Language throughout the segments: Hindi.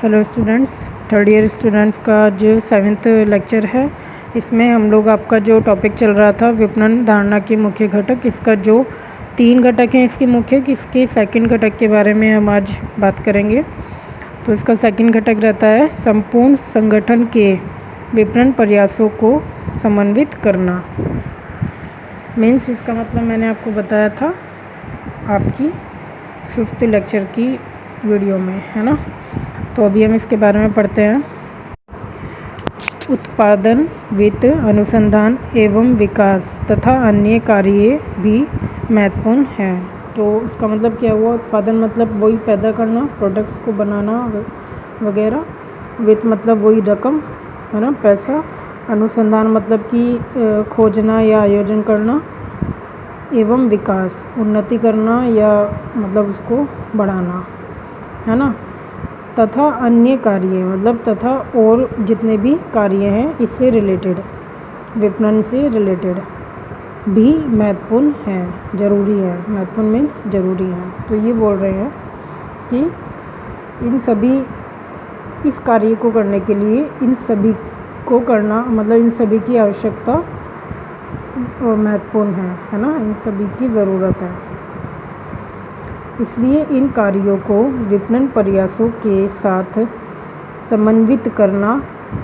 Hello students, third year students का जो 7th लेक्चर है, इसमें हम लोग आपका जो टॉपिक चल रहा था विपणन धारणा के मुख्य घटक, इसका जो 3 घटक हैं इसके मुख्य, इसके सेकंड घटक के बारे में हम आज बात करेंगे। तो इसका सेकंड घटक रहता है संपूर्ण संगठन के विपणन प्रयासों को समन्वित करना। मीन्स इसका मतलब मैंने आपको बताया था आपकी 5th लेक्चर की वीडियो में, है ना। तो अभी हम इसके बारे में पढ़ते हैं। उत्पादन, वित्त, अनुसंधान एवं विकास तथा अन्य कार्य भी महत्वपूर्ण हैं। तो इसका मतलब क्या हुआ? उत्पादन मतलब वही पैदा करना, प्रोडक्ट्स को बनाना वगैरह। वित्त मतलब वही रकम, है ना, पैसा। अनुसंधान मतलब कि खोजना या आयोजन करना। एवं विकास, उन्नति करना या मतलब उसको बढ़ाना, है ना। तथा अन्य कार्य मतलब तथा और जितने भी कार्य हैं इससे रिलेटेड, विपणन से रिलेटेड भी महत्वपूर्ण हैं, ज़रूरी है। महत्वपूर्ण मीन्स ज़रूरी है। तो ये बोल रहे हैं कि इन सभी इस कार्य को करने के लिए इन सभी को करना मतलब इन सभी की आवश्यकता महत्वपूर्ण है ना, इन सभी की ज़रूरत है। इसलिए इन कार्यों को विपणन प्रयासों के साथ समन्वित करना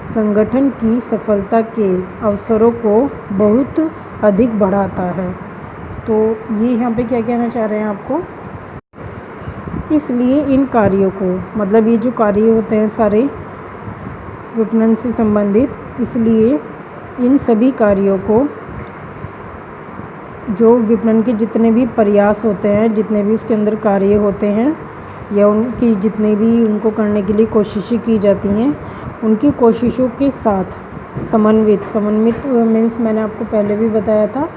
संगठन की सफलता के अवसरों को बहुत अधिक बढ़ाता है। तो ये यहाँ पे क्या कहना चाह रहे हैं आपको? इसलिए इन कार्यों को मतलब ये जो कार्य होते हैं सारे विपणन से संबंधित, इसलिए इन सभी कार्यों को जो विपणन के जितने भी प्रयास होते हैं, जितने भी उसके अंदर कार्य होते हैं या उनकी जितने भी उनको करने के लिए कोशिशें की जाती हैं, उनकी कोशिशों के साथ समन्वित मीन्स मैंने आपको पहले भी बताया था,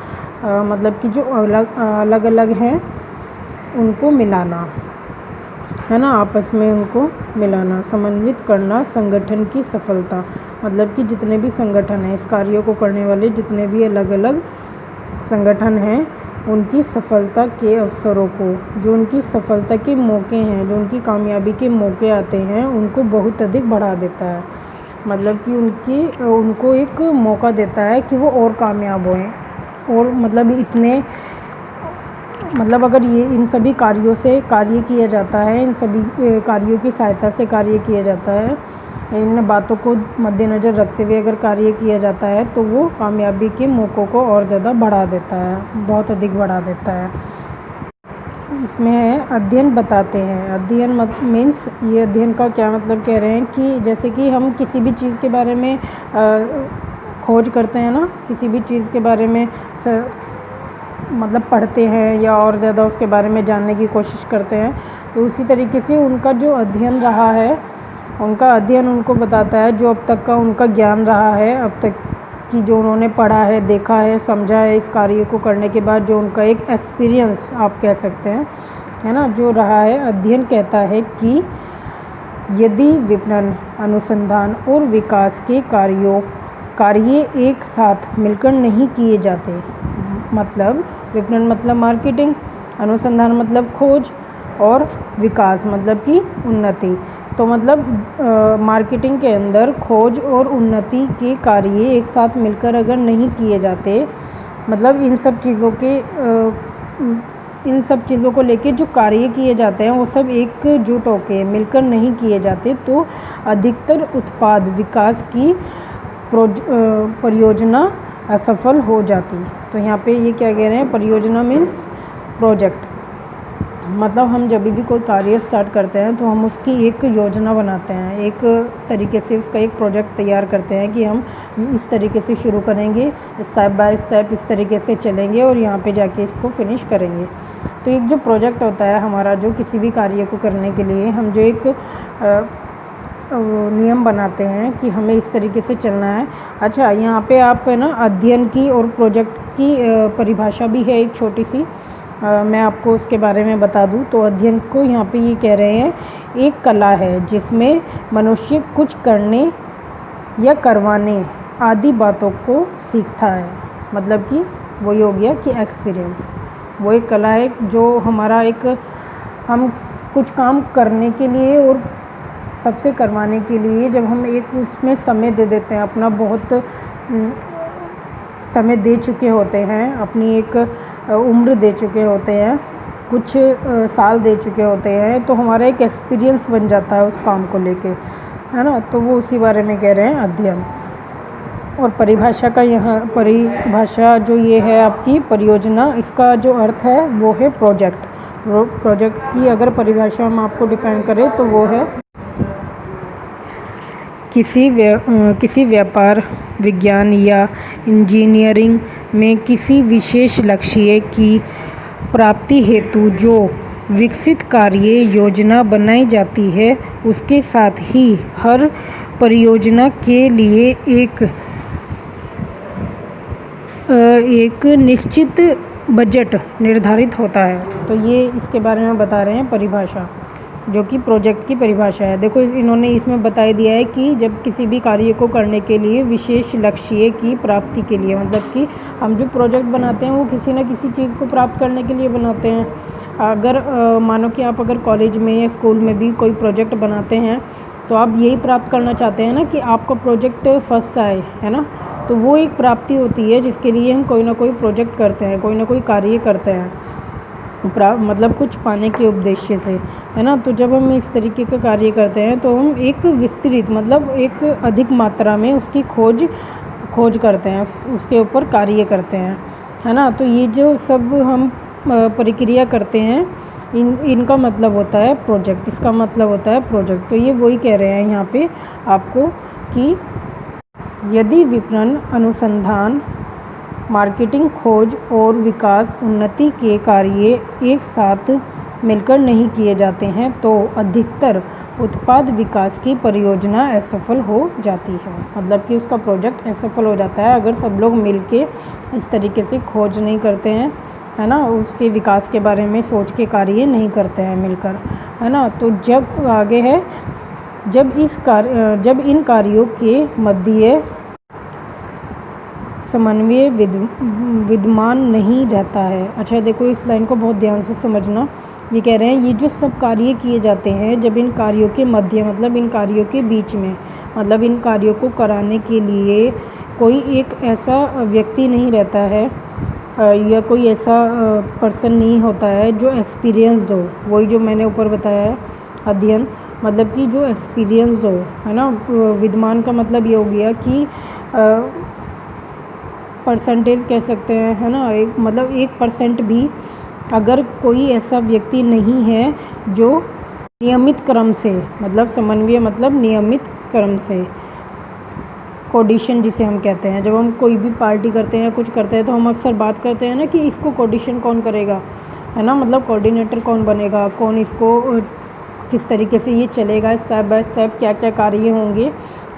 मतलब कि जो अलग अलग हैं उनको मिलाना, है ना, आपस में उनको मिलाना, समन्वित करना संगठन की सफलता मतलब कि जितने भी संगठन हैं, इस कार्यों को करने वाले जितने भी अलग अलग संगठन हैं, उनकी सफलता के अवसरों को, जो उनकी सफलता के मौके हैं, जो उनकी कामयाबी के मौके आते हैं, उनको बहुत अधिक बढ़ा देता है। मतलब कि उनको एक मौका देता है कि वो और कामयाब हों। और मतलब इतने मतलब अगर ये इन सभी कार्यों से कार्य किया जाता है, इन सभी कार्यों की सहायता से कार्य किया जाता है, इन बातों को मद्देनज़र रखते हुए अगर कार्य किया जाता है तो वो कामयाबी के मौक़ों को और ज़्यादा बढ़ा देता है, बहुत अधिक बढ़ा देता है। इसमें अध्ययन बताते हैं। अध्ययन मीन्स ये अध्ययन का क्या मतलब कह रहे हैं कि जैसे कि हम किसी भी चीज़ के बारे में खोज करते हैं ना, किसी भी चीज़ के बारे में मतलब पढ़ते हैं या और ज़्यादा उसके बारे में जानने की कोशिश करते हैं, तो उसी तरीके से उनका जो अध्ययन रहा है, उनका अध्ययन उनको बताता है जो अब तक का उनका ज्ञान रहा है, अब तक की जो उन्होंने पढ़ा है, देखा है, समझा है, इस कार्य को करने के बाद जो उनका एक एक्सपीरियंस आप कह सकते हैं, है ना, जो रहा है। अध्ययन कहता है कि यदि विपणन, अनुसंधान और विकास के कार्य एक साथ मिलकर नहीं किए जाते, मतलब विपणन मतलब मार्केटिंग, अनुसंधान मतलब खोज और विकास मतलब कि उन्नति। तो मतलब मार्केटिंग के अंदर खोज और उन्नति के कार्य एक साथ मिलकर अगर नहीं किए जाते, मतलब इन सब चीज़ों को लेके जो कार्य किए जाते हैं वो सब एकजुट होकर मिलकर नहीं किए जाते, तो अधिकतर उत्पाद विकास की परियोजना असफल हो जाती। तो यहाँ पे ये क्या कह रहे हैं? परियोजना मीन्स प्रोजेक्ट। मतलब हम जब भी कोई कार्य स्टार्ट करते हैं तो हम उसकी एक योजना बनाते हैं, एक तरीके से उसका एक प्रोजेक्ट तैयार करते हैं कि हम इस तरीके से शुरू करेंगे, स्टेप बाय स्टेप इस तरीके से चलेंगे और यहाँ पे जाके इसको फिनिश करेंगे। तो एक जो प्रोजेक्ट होता है हमारा, जो किसी भी कार्य को करने के लिए हम जो एक नियम बनाते हैं कि हमें इस तरीके से चलना है। अच्छा, यहाँ पे आप है ना अध्ययन की और प्रोजेक्ट की परिभाषा भी है एक छोटी सी, मैं आपको उसके बारे में बता दूं। तो अध्ययन को यहाँ पे ये कह रहे हैं एक कला है जिसमें मनुष्य कुछ करने या करवाने आदि बातों को सीखता है। मतलब कि वही हो गया कि एक्सपीरियंस, वो एक कला है जो हमारा एक हम कुछ काम करने के लिए और सबसे करवाने के लिए जब हम एक उसमें समय दे देते हैं, अपना बहुत समय दे चुके होते हैं, अपनी एक उम्र दे चुके होते हैं, कुछ साल दे चुके होते हैं, तो हमारा एक एक्सपीरियंस बन जाता है उस काम को लेके, है ना। तो वो उसी बारे में कह रहे हैं अध्ययन। और परिभाषा का यहाँ परिभाषा जो ये है आपकी परियोजना, इसका जो अर्थ है वो है प्रोजेक्ट। प्रोजेक्ट की अगर परिभाषा हम आपको डिफाइन करें तो वो है किसी व्यापार, विज्ञान या इंजीनियरिंग में किसी विशेष लक्ष्य की प्राप्ति हेतु जो विकसित कार्य योजना बनाई जाती है, उसके साथ ही हर परियोजना के लिए एक निश्चित बजट निर्धारित होता है। तो ये इसके बारे में बता रहे हैं परिभाषा, जो कि प्रोजेक्ट की परिभाषा है। देखो इन्होंने इसमें बता दिया है कि जब किसी भी कार्य को करने के लिए विशेष लक्ष्य की प्राप्ति के लिए, मतलब कि हम जो प्रोजेक्ट बनाते हैं वो किसी न किसी चीज़ को प्राप्त करने के लिए बनाते हैं। अगर मानो कि आप अगर कॉलेज में या स्कूल में भी कोई प्रोजेक्ट बनाते हैं तो आप यही प्राप्त करना चाहते हैं ना कि आपका प्रोजेक्ट फर्स्ट आए, है ना। तो वो एक प्राप्ति होती है जिसके लिए हम कोई ना कोई प्रोजेक्ट करते हैं, कोई ना कोई कार्य करते हैं, मतलब कुछ पाने के उद्देश्य से, है ना। तो जब हम इस तरीके का कार्य करते हैं तो हम एक विस्तृत, मतलब एक अधिक मात्रा में उसकी खोज करते हैं, उसके ऊपर कार्य करते हैं, है ना। तो ये जो सब हम प्रक्रिया करते हैं, इनका मतलब होता है प्रोजेक्ट, इसका मतलब होता है प्रोजेक्ट। तो ये वही कह रहे हैं यहाँ पे आपको कि यदि विपणन, अनुसंधान, मार्केटिंग, खोज और विकास उन्नति के कार्य एक साथ मिलकर नहीं किए जाते हैं तो अधिकतर उत्पाद विकास की परियोजना असफल हो जाती है। मतलब कि उसका प्रोजेक्ट असफल हो जाता है अगर सब लोग मिलके इस तरीके से खोज नहीं करते हैं, है ना, उसके विकास के बारे में सोच के कार्य नहीं करते हैं मिलकर, है ना। तो जब आगे है, जब इन कार्यों के मध्य समन्वय विद्यमान नहीं रहता है। अच्छा देखो इस लाइन को बहुत ध्यान से समझना। ये कह रहे हैं ये जो सब कार्य किए जाते हैं, जब इन कार्यों के मध्य, मतलब इन कार्यों के बीच में, मतलब इन कार्यों को कराने के लिए कोई एक ऐसा व्यक्ति नहीं रहता है या कोई ऐसा पर्सन नहीं होता है जो एक्सपीरियंस हो। वही जो मैंने ऊपर बताया है अध्ययन, मतलब कि जो एक्सपीरियंस हो, है ना। विद्यमान का मतलब ये हो गया कि परसेंटेज कह सकते हैं, है ना, एक मतलब 1% भी अगर कोई ऐसा व्यक्ति नहीं है जो नियमित क्रम से, मतलब समन्वय मतलब नियमित क्रम से, कोऑर्डिनेशन जिसे हम कहते हैं, जब हम कोई भी पार्टी करते हैं, कुछ करते हैं तो हम अक्सर बात करते हैं ना कि इसको कोऑर्डिनेशन कौन करेगा, है ना, मतलब कोऑर्डिनेटर कौन बनेगा, कौन इसको किस तरीके से ये चलेगा, स्टेप बाय स्टेप क्या क्या कार्य होंगे,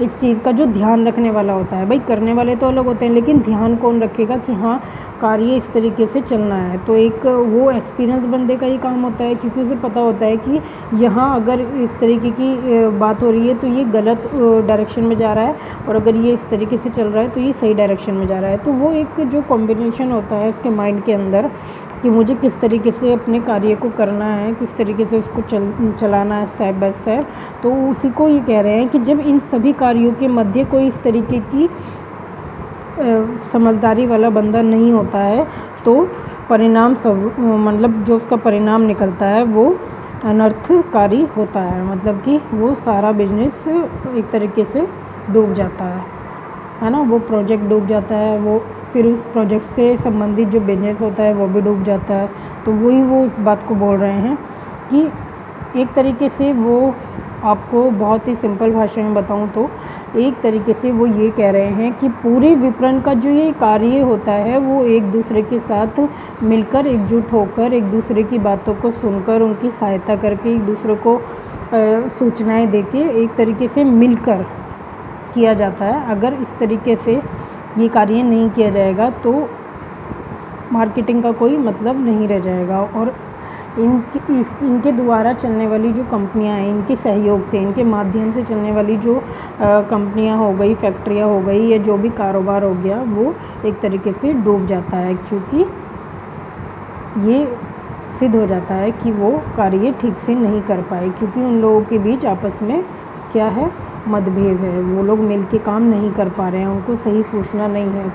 इस चीज़ का जो ध्यान रखने वाला होता है। भाई करने वाले तो अलग होते हैं, लेकिन ध्यान कौन रखेगा कि हाँ कार्य इस तरीके से चलना है। तो एक वो एक्सपीरियंस बंदे का ही काम होता है, क्योंकि उसे पता होता है कि यहाँ अगर इस तरीके की बात हो रही है तो ये गलत डायरेक्शन में जा रहा है, और अगर ये इस तरीके से चल रहा है तो ये सही डायरेक्शन में जा रहा है। तो वो एक जो कॉम्बिनेशन होता है उसके माइंड के अंदर कि मुझे किस तरीके से अपने कार्य को करना है, किस तरीके से उसको चलाना है स्टेप बाय स्टेप। तो उसी को ये कह रहे हैं कि जब इन सभी कार्यों के मध्य कोई इस तरीके की समझदारी वाला बंदा नहीं होता है तो परिणाम सब, मतलब जो उसका परिणाम निकलता है वो अनर्थकारी होता है, मतलब कि वो सारा बिजनेस एक तरीके से डूब जाता है ना। वो प्रोजेक्ट डूब जाता है, वो फिर उस प्रोजेक्ट से संबंधित जो बिजनेस होता है वो भी डूब जाता है। तो वही वो उस बात को बोल रहे हैं कि एक तरीके से वो, आपको बहुत ही सिंपल भाषा में बताऊं तो एक तरीके से वो ये कह रहे हैं कि पूरे विपणन का जो ये कार्य होता है वो एक दूसरे के साथ मिलकर, एकजुट होकर, एक दूसरे की बातों को सुनकर, उनकी सहायता करके, एक दूसरे को सूचनाएं देके एक तरीके से मिलकर किया जाता है। अगर इस तरीके से ये कार्य नहीं किया जाएगा तो मार्केटिंग का कोई मतलब नहीं रह जाएगा। और इनके द्वारा चलने वाली जो कंपनियां हैं, इनके सहयोग से, इनके माध्यम से चलने वाली जो कंपनियां हो गई, फैक्ट्रियां हो गई, या जो भी कारोबार हो गया, वो एक तरीके से डूब जाता है, क्योंकि ये सिद्ध हो जाता है कि वो कार्य ठीक से नहीं कर पाए, क्योंकि उन लोगों के बीच आपस में क्या है, मतभेद है। वो लोग मिल के काम नहीं कर पा रहे हैं, उनको सही सूचना नहीं है,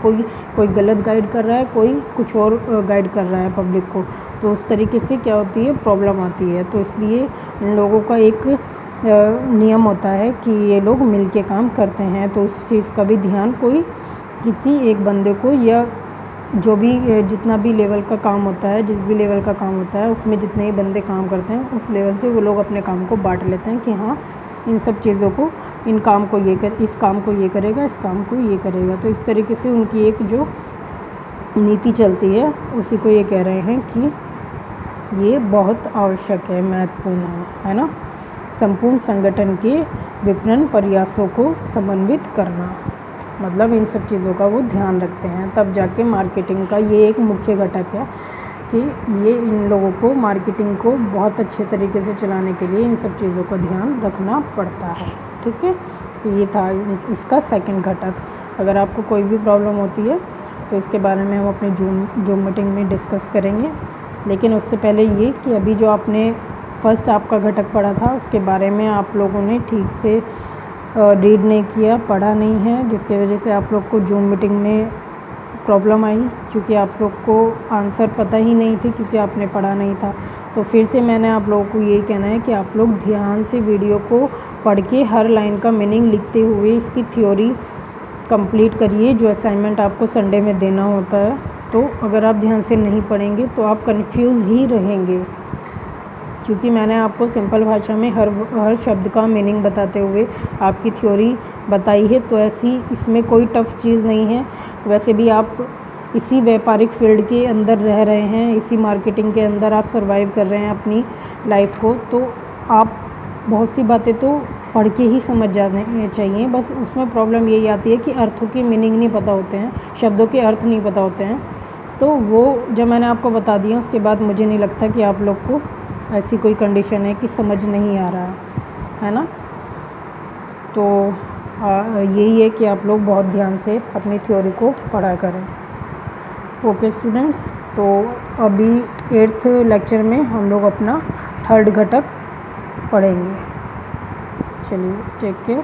कोई गलत गाइड कर रहा है, कोई कुछ और गाइड कर रहा है पब्लिक को। तो उस तरीके से क्या होती है, प्रॉब्लम आती है। तो इसलिए इन लोगों का एक नियम होता है कि ये लोग मिल के काम करते हैं। तो इस चीज़ का भी ध्यान कोई किसी एक बंदे को या जो भी जितना भी लेवल का काम होता है, जिस भी लेवल का काम होता है उसमें जितने ही बंदे काम करते हैं उस लेवल से वो लोग अपने काम को बांट लेते हैं कि हाँ इन सब चीज़ों को, इन काम को ये कर, इस काम को ये करेगा, इस काम को ये करेगा। तो इस तरीके से उनकी एक जो नीति चलती है उसी को ये कह रहे हैं कि ये बहुत आवश्यक है, महत्वपूर्ण है ना। संपूर्ण संगठन के विपणन प्रयासों को समन्वित करना, मतलब इन सब चीज़ों का वो ध्यान रखते हैं। तब जाके मार्केटिंग का ये एक मुख्य घटक है कि ये इन लोगों को मार्केटिंग को बहुत अच्छे तरीके से चलाने के लिए इन सब चीज़ों का ध्यान रखना पड़ता है। ठीक है, तो ये था इसका सेकंड घटक। अगर आपको कोई भी प्रॉब्लम होती है तो इसके बारे में हम अपने जूम मीटिंग में डिस्कस करेंगे। लेकिन उससे पहले ये कि अभी जो आपने फर्स्ट आपका घटक पढ़ा था उसके बारे में आप लोगों ने ठीक से रीड नहीं किया, पढ़ा नहीं है, जिसकी वजह से आप लोग को जूम मीटिंग में प्रॉब्लम आई, क्योंकि आप लोग को आंसर पता ही नहीं थे क्योंकि आपने पढ़ा नहीं था। तो फिर से मैंने आप लोगों को यही कहना है कि आप लोग ध्यान से वीडियो को पढ़ के हर लाइन का मीनिंग लिखते हुए इसकी थ्योरी कंप्लीट करिए, जो असाइनमेंट आपको संडे में देना होता है। तो अगर आप ध्यान से नहीं पढ़ेंगे तो आप कंफ्यूज ही रहेंगे, क्योंकि मैंने आपको सिंपल भाषा में हर शब्द का मीनिंग बताते हुए आपकी थ्योरी बताई है। तो ऐसी इसमें कोई टफ़ चीज़ नहीं है। वैसे भी आप इसी व्यापारिक फील्ड के अंदर रह रहे हैं, इसी मार्केटिंग के अंदर आप सर्वाइव कर रहे हैं अपनी लाइफ को, तो आप बहुत सी बातें तो पढ़ के ही समझ जाने चाहिए। बस उसमें प्रॉब्लम यही आती है कि अर्थों के मीनिंग नहीं पता होते हैं, शब्दों के अर्थ नहीं पता होते हैं। तो वो जब मैंने आपको बता दिया उसके बाद मुझे नहीं लगता कि आप लोग को ऐसी कोई कंडीशन है कि समझ नहीं आ रहा है ना। तो यही है कि आप लोग बहुत ध्यान से अपनी थ्योरी को पढ़ा करें। ओके स्टूडेंट्स, तो अभी 8th लेक्चर में हम लोग अपना थर्ड घटक पढ़ेंगे। चलिए, टेक केयर।